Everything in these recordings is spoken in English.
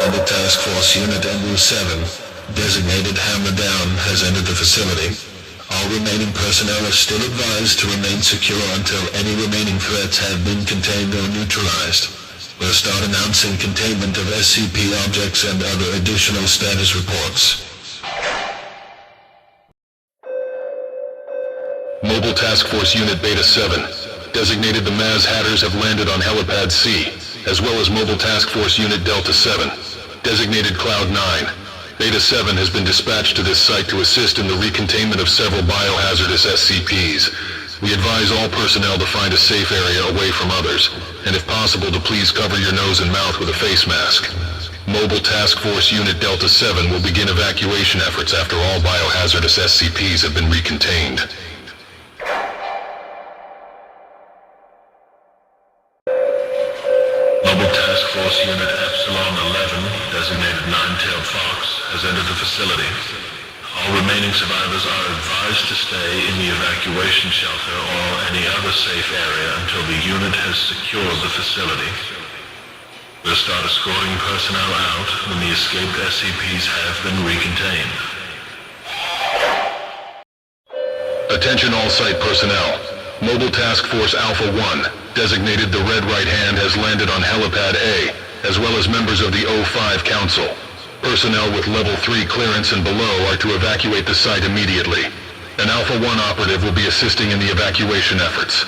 and the Task Force Unit MU-7, designated Hammer Down, has entered the facility. All remaining personnel are still advised to remain secure until any remaining threats have been contained or neutralized. We'll start announcing containment of SCP objects and other additional status reports. Mobile Task Force Unit Beta 7, designated the Maz Hatters, have landed on Helipad C, as well as Mobile Task Force Unit Delta 7, designated Cloud 9. Beta 7 has been dispatched to this site to assist in the recontainment of several biohazardous SCPs. We advise all personnel to find a safe area away from others, and if possible to please cover your nose and mouth with a face mask. Mobile Task Force Unit Delta 7 will begin evacuation efforts after all biohazardous SCPs have been recontained. Mobile Task Force Unit Epsilon 11, designated Nine-Tailed Fox, has entered the facility. All remaining survivors are advised to stay in the evacuation shelter or any other safe area until the unit has secured the facility. We'll start escorting personnel out when the escaped SCPs have been recontained. Attention all site personnel. Mobile Task Force Alpha 1, designated the Red Right Hand, has landed on Helipad A, as well as members of the O5 Council. Personnel with Level 3 clearance and below are to evacuate the site immediately. An Alpha 1 operative will be assisting in the evacuation efforts.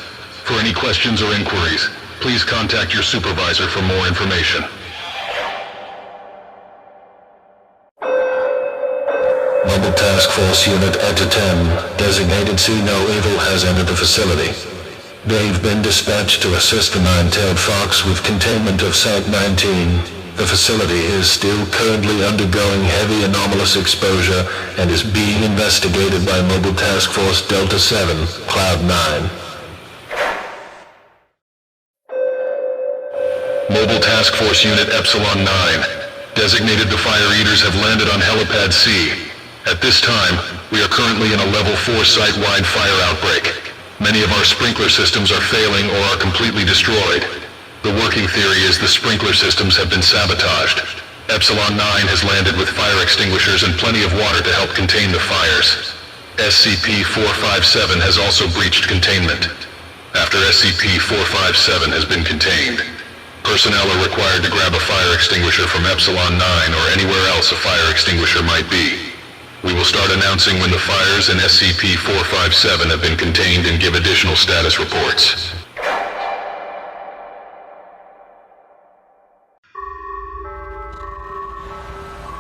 For any questions or inquiries, please contact your supervisor for more information. Mobile Task Force Unit Eta 10, designated See No Evil, has entered the facility. They've been dispatched to assist the Nine-Tailed Fox with containment of Site-19. The facility is still currently undergoing heavy anomalous exposure and is being investigated by Mobile Task Force Delta 7, Cloud 9. Mobile Task Force Unit Epsilon 9, designated the Fire Eaters, have landed on Helipad C. At this time, we are currently in a Level 4 site-wide fire outbreak. Many of our sprinkler systems are failing or are completely destroyed. The working theory is the sprinkler systems have been sabotaged. Epsilon 9 has landed with fire extinguishers and plenty of water to help contain the fires. SCP-457 has also breached containment. After SCP-457 has been contained, personnel are required to grab a fire extinguisher from Epsilon 9 or anywhere else a fire extinguisher might be. We will start announcing when the fires in SCP-457 have been contained and give additional status reports.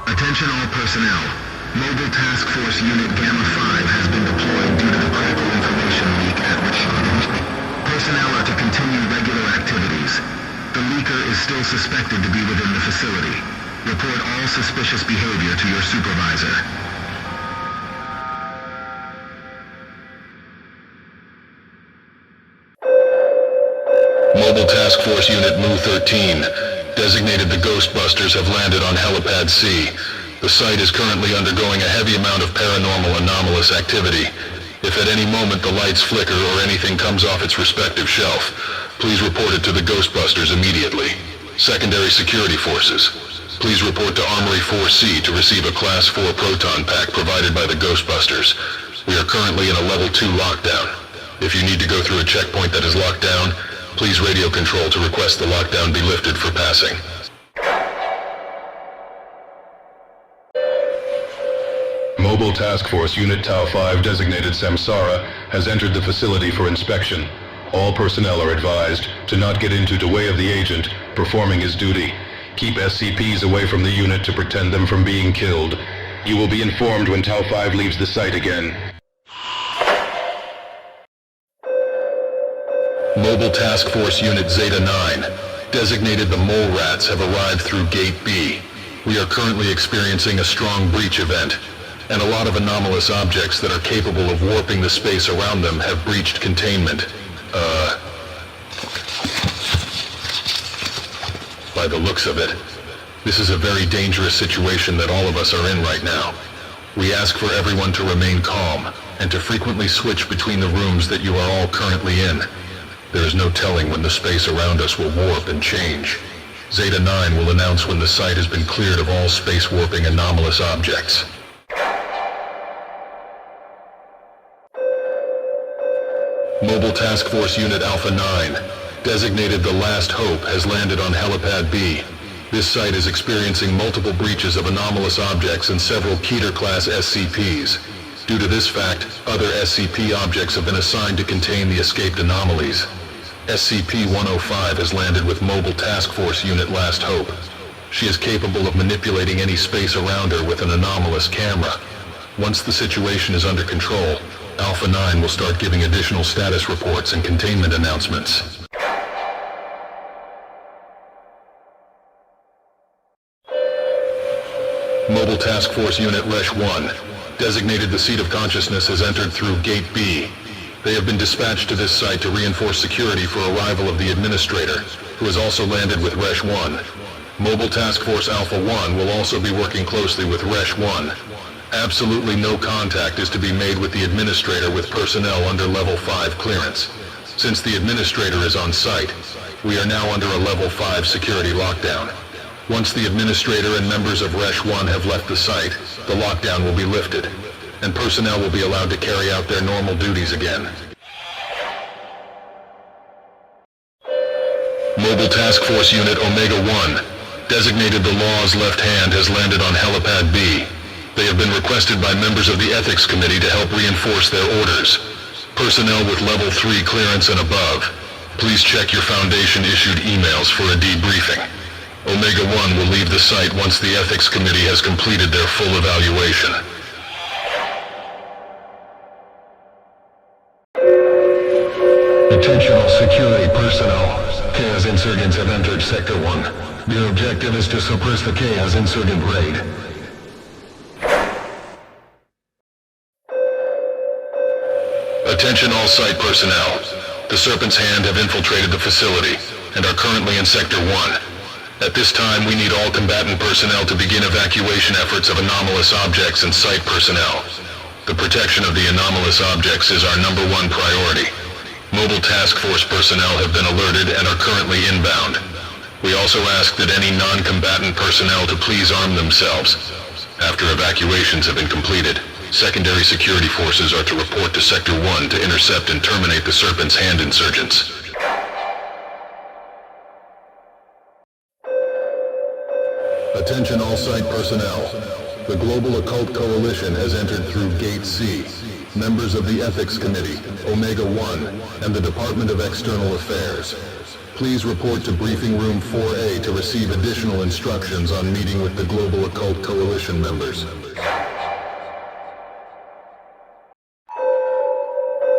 Attention all personnel. Mobile Task Force Unit Gamma 5 has been deployed due to the critical information leak at Roleplay. Personnel are to continue regular activities. The leaker is still suspected to be within the facility. Report all suspicious behavior to your supervisor. Mobile Task Force Unit Mu-13, designated the Ghostbusters, have landed on Helipad C. The site is currently undergoing a heavy amount of paranormal anomalous activity. If at any moment the lights flicker or anything comes off its respective shelf, please report it to the Ghostbusters immediately. Secondary security forces, please report to Armory 4C to receive a Class 4 proton pack provided by the Ghostbusters. We are currently in a Level 2 lockdown. If you need to go through a checkpoint that is locked down, please radio control to request the lockdown be lifted for passing. Mobile Task Force Unit Tau 5, designated Samsara, has entered the facility for inspection. All personnel are advised to not get into the way of the agent performing his duty. Keep SCPs away from the unit to protect them from being killed. You will be informed when Tau 5 leaves the site again. Mobile Task Force Unit Zeta 9, designated the Mole Rats, have arrived through Gate B. We are currently experiencing a strong breach event, and a lot of anomalous objects that are capable of warping the space around them have breached containment. By the looks of it, this is a very dangerous situation that all of us are in right now. We ask for everyone to remain calm, and to frequently switch between the rooms that you are all currently in. There is no telling when the space around us will warp and change. Zeta 9 will announce when the site has been cleared of all space warping anomalous objects. Mobile Task Force Unit Alpha 9, designated the Last Hope, has landed on Helipad B. This site is experiencing multiple breaches of anomalous objects and several Keter-class SCPs. Due to this fact, other SCP objects have been assigned to contain the escaped anomalies. SCP-105 has landed with Mobile Task Force Unit Last Hope. She is capable of manipulating any space around her with an anomalous camera. Once the situation is under control, Alpha 9 will start giving additional status reports and containment announcements. Mobile Task Force Unit Resh 1, designated the Seat of Consciousness, has entered through Gate B. They have been dispatched to this site to reinforce security for arrival of the Administrator, who has also landed with Resh 1. Mobile Task Force Alpha 1 will also be working closely with Resh 1. Absolutely no contact is to be made with the Administrator with personnel under Level 5 clearance. Since the Administrator is on site, we are now under a Level 5 security lockdown. Once the Administrator and members of Resh 1 have left the site, the lockdown will be lifted, and personnel will be allowed to carry out their normal duties again. Mobile Task Force Unit Omega 1, designated the Law's Left Hand, has landed on Helipad B. They have been requested by members of the Ethics Committee to help reinforce their orders. Personnel with Level 3 clearance and above, please check your Foundation-issued emails for a debriefing. Omega 1 will leave the site once the Ethics Committee has completed their full evaluation. Attention all security personnel. Chaos insurgents have entered Sector 1. Their objective is to suppress the Chaos insurgent raid. Attention all site personnel. The Serpent's Hand have infiltrated the facility and are currently in Sector 1. At this time, we need all combatant personnel to begin evacuation efforts of anomalous objects and site personnel. The protection of the anomalous objects is our #1 priority. Mobile Task Force personnel have been alerted and are currently inbound. We also ask that any non-combatant personnel to please arm themselves. After evacuations have been completed, secondary security forces are to report to Sector 1 to intercept and terminate the Serpent's Hand insurgents. Attention all site personnel. The Global Occult Coalition has entered through Gate C. Members of the Ethics Committee, Omega 1, and the Department of External Affairs, please report to Briefing Room 4A to receive additional instructions on meeting with the Global Occult Coalition members.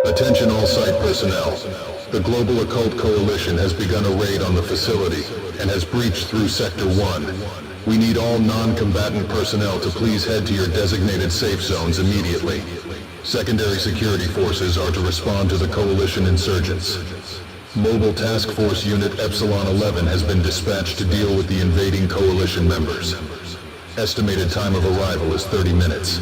Attention all site personnel. The Global Occult Coalition has begun a raid on the facility and has breached through Sector 1. We need all non-combatant personnel to please head to your designated safe zones immediately. Secondary security forces are to respond to the Coalition insurgents. Mobile Task Force Unit Epsilon 11 has been dispatched to deal with the invading Coalition members. Estimated time of arrival is 30 minutes.